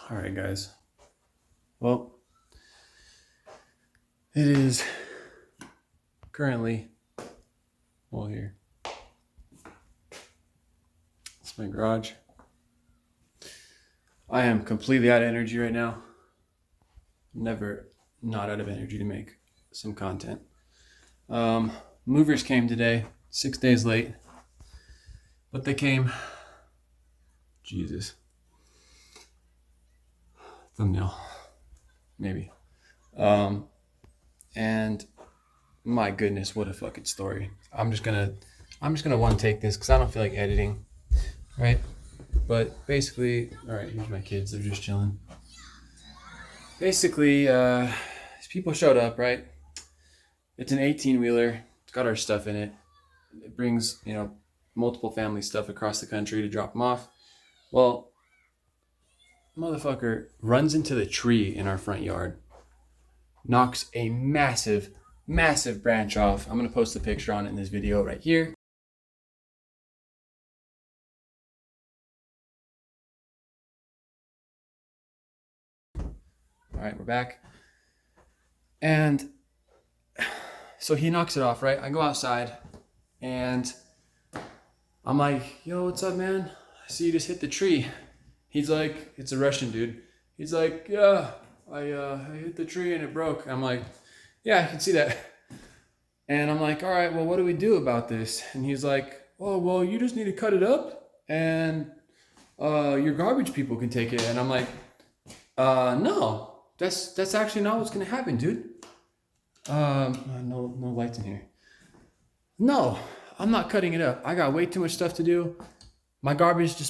All right, guys. Well, it is currently, here. It's my garage. I am completely out of energy right now. Never not out of energy to make some content. Movers came today, 6 days late, but they came. Jesus. Thumbnail, maybe. And my goodness, what a fucking story. I'm just gonna one take this because I don't feel like editing, right? But basically, all right, here's my kids. They're just chilling. Basically, these people showed up, right? It's an 18-wheeler. It's got our stuff in it. It brings, multiple family stuff across the country to drop them off. Well, motherfucker runs into the tree in our front yard, knocks a massive branch off. I'm going to post the picture on it in this video right here. All right, we're back. And so he knocks it off, right? I go outside and I'm like, yo, what's up, man? I see you just hit the tree. He's like, it's a Russian dude. He's like, yeah, I hit the tree and it broke. I'm like, yeah, I can see that. And I'm like, all right, well, what do we do about this? And he's like, oh, well, you just need to cut it up and your garbage people can take it. And I'm like, no, that's actually not what's gonna happen, dude. No lights in here. No, I'm not cutting it up. I got way too much stuff to do. My garbage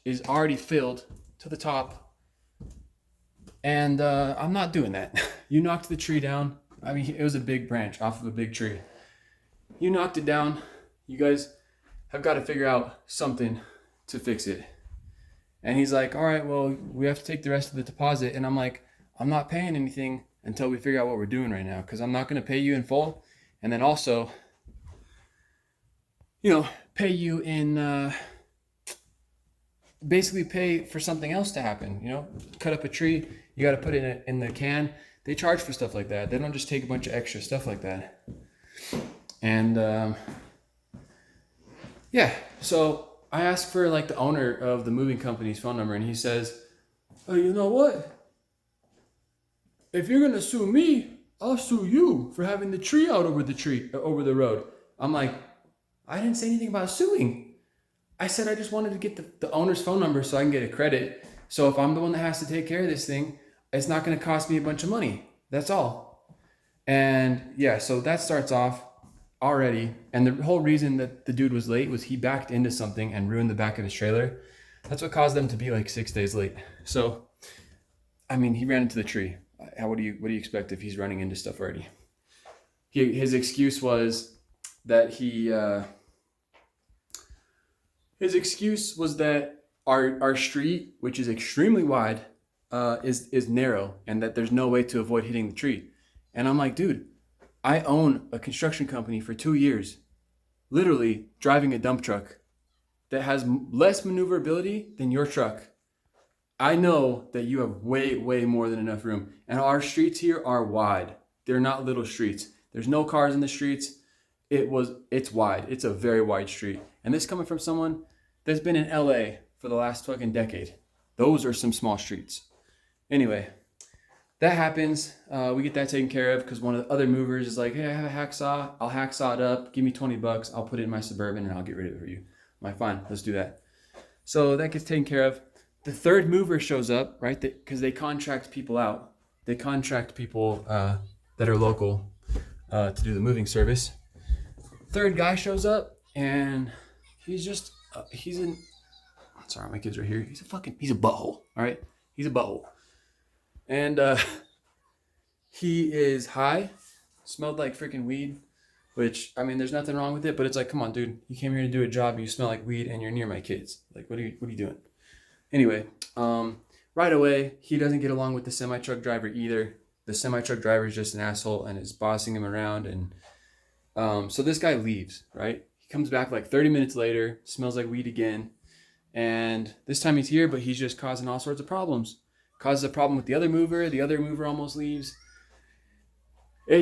is already filled to the top. And I'm not doing that. You knocked the tree down. I mean, it was a big branch off of a big tree. You knocked it down. You guys have got to figure out something to fix it. And he's like, all right, well, we have to take the rest of the deposit. And I'm like, I'm not paying anything until we figure out what we're doing right now, because I'm not going to pay you in full. And then also, pay you in, basically pay for something else to happen. Cut up a tree, you got to put it in the can. They charge for stuff like that. They don't just take a bunch of extra stuff like that. And yeah, so I asked for the owner of the moving company's phone number, and he says, oh, you know what? If you're gonna sue me, I'll sue you for having the tree out over the road. I'm like, I didn't say anything about suing. I said I just wanted to get the owner's phone number so I can get a credit. So if I'm the one that has to take care of this thing, it's not gonna cost me a bunch of money. That's all. And yeah, so that starts off already. And the whole reason that the dude was late was he backed into something and ruined the back of his trailer. That's what caused them to be 6 days late. So, I mean, he ran into the tree. What do you expect if he's running into stuff already? His excuse was that our street, which is extremely wide, is narrow, and that there's no way to avoid hitting the tree. And I'm like, dude, I own a construction company for 2 years, literally driving a dump truck that has less maneuverability than your truck. I know that you have way more than enough room. And our streets here are wide. They're not little streets. There's no cars in the streets. It's wide. It's a very wide street. And this coming from someone that's been in LA for the last fucking decade. Those are some small streets. Anyway, that happens. We get that taken care of because one of the other movers is like, hey, I have a hacksaw. I'll hacksaw it up. Give me $20. I'll put it in my Suburban and I'll get rid of it for you. I'm like, fine, let's do that. So that gets taken care of. The third mover shows up, right? Because they contract people out. They contract people that are local to do the moving service. Third guy shows up and he's sorry, my kids are here. He's a butthole, all right? He's a butthole. And he is high, smelled like freaking weed, which, I mean, there's nothing wrong with it, but it's like, come on, dude, you came here to do a job, you smell like weed, and you're near my kids. Like, what are you doing? Anyway, right away, he doesn't get along with the semi-truck driver either. The semi-truck driver is just an asshole and is bossing him around. And so this guy leaves, right? He comes back 30 minutes later, smells like weed again. And this time he's here, but he's just causing all sorts of problems. Causes a problem with the other mover almost leaves. It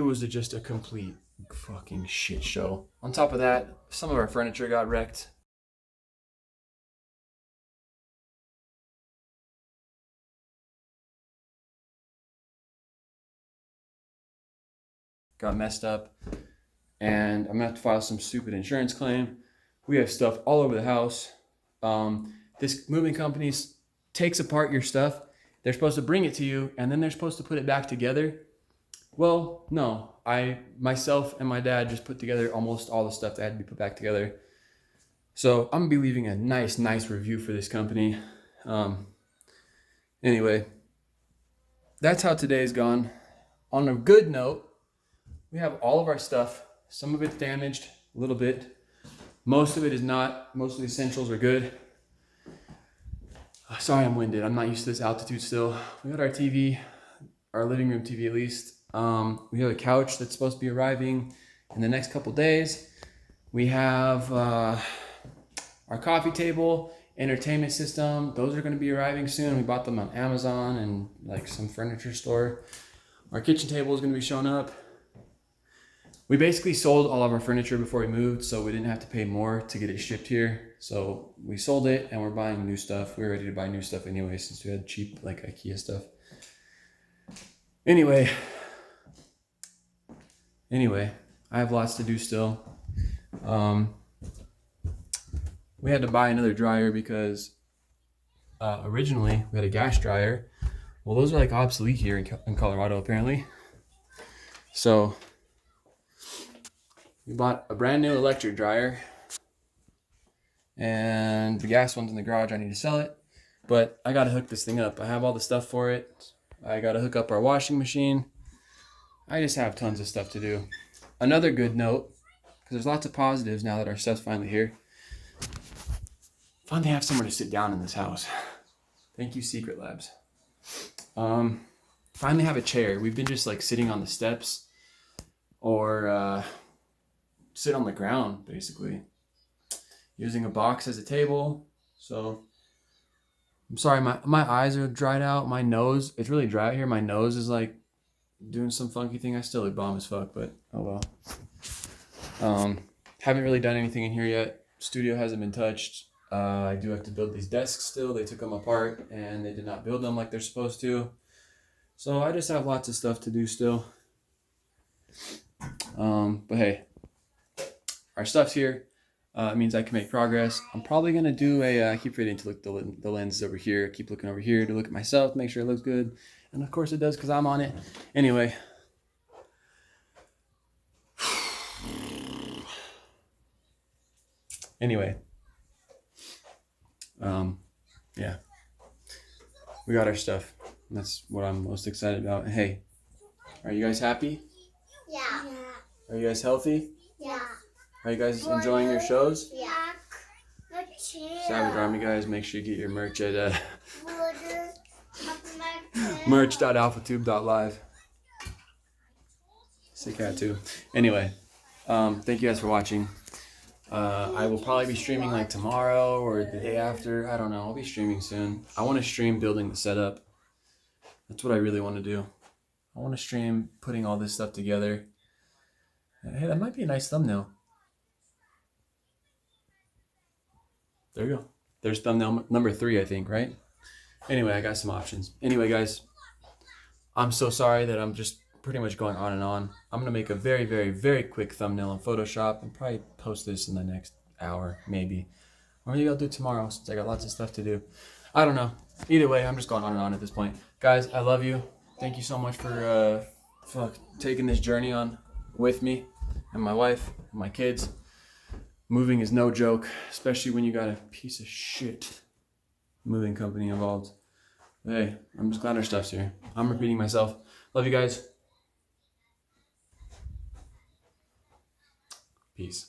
was just a complete fucking shit show. On top of that, some of our furniture got wrecked. Got messed up. And I'm gonna have to file some stupid insurance claim. We have stuff all over the house. This moving company takes apart your stuff. They're supposed to bring it to you, and then they're supposed to put it back together. Well, no. Myself and my dad just put together almost all the stuff that had to be put back together. So I'm gonna be leaving a nice review for this company. Anyway, that's how today's gone. On a good note, we have all of our stuff. Some of it's damaged, a little bit. Most of it is not. Most of the essentials are good. Sorry I'm winded. I'm not used to this altitude still. We got our TV, our living room TV at least. We have a couch that's supposed to be arriving in the next couple days. We have our coffee table, entertainment system. Those are going to be arriving soon. We bought them on Amazon and like some furniture store. Our kitchen table is going to be showing up. We basically sold all of our furniture before we moved, so we didn't have to pay more to get it shipped here. So we sold it and we're buying new stuff. We were ready to buy new stuff anyway since we had cheap like IKEA stuff. Anyway, I have lots to do still. We had to buy another dryer because originally we had a gas dryer. Well, those are like obsolete here in Colorado apparently. So we bought a brand new electric dryer, and the gas one's in the garage. I need to sell it, but I gotta hook this thing up. I have all the stuff for it. I gotta hook up our washing machine. I just have tons of stuff to do. Another good note, because there's lots of positives now that our stuff's finally here. Finally have somewhere to sit down in this house. Thank you, Secret Labs. Finally have a chair. We've been just like sitting on the steps or sit on the ground basically, using a box as a table. So I'm sorry, my eyes are dried out. My nose, it's really dry out here. My nose is like doing some funky thing. I still look bomb as fuck, but oh well. Haven't really done anything in here yet. Studio hasn't been touched. I do have to build these desks still. They took them apart and they did not build them like they're supposed to. So I just have lots of stuff to do still. But hey, our stuff's here. It means I can make progress. I'm probably gonna do I keep forgetting to look the lenses over here. I keep looking over here to look at myself, make sure it looks good. And of course it does because I'm on it. Anyway. Yeah. We got our stuff. That's what I'm most excited about. Hey, are you guys happy? Yeah. Are you guys healthy? Yeah. Are you guys enjoying your shows? Yeah. Savage Army guys, make sure you get your merch at merch.alphatube.live. Sick hat too. Anyway, thank you guys for watching. I will probably be streaming like tomorrow or the day after. I don't know. I'll be streaming soon. I want to stream building the setup. That's what I really want to do. I want to stream putting all this stuff together. Hey, that might be a nice thumbnail. There you go. There's thumbnail number 3, I think, right? Anyway, I got some options. Anyway, guys, I'm so sorry that I'm just pretty much going on and on. I'm going to make a very, very, very quick thumbnail in Photoshop and probably post this in the next hour, maybe. Or maybe I'll do it tomorrow since I got lots of stuff to do. I don't know. Either way, I'm just going on and on at this point. Guys, I love you. Thank you so much for taking this journey on with me and my wife and my kids. Moving is no joke, especially when you got a piece of shit moving company involved. But hey, I'm just glad our stuff's here. I'm repeating myself. Love you guys. Peace.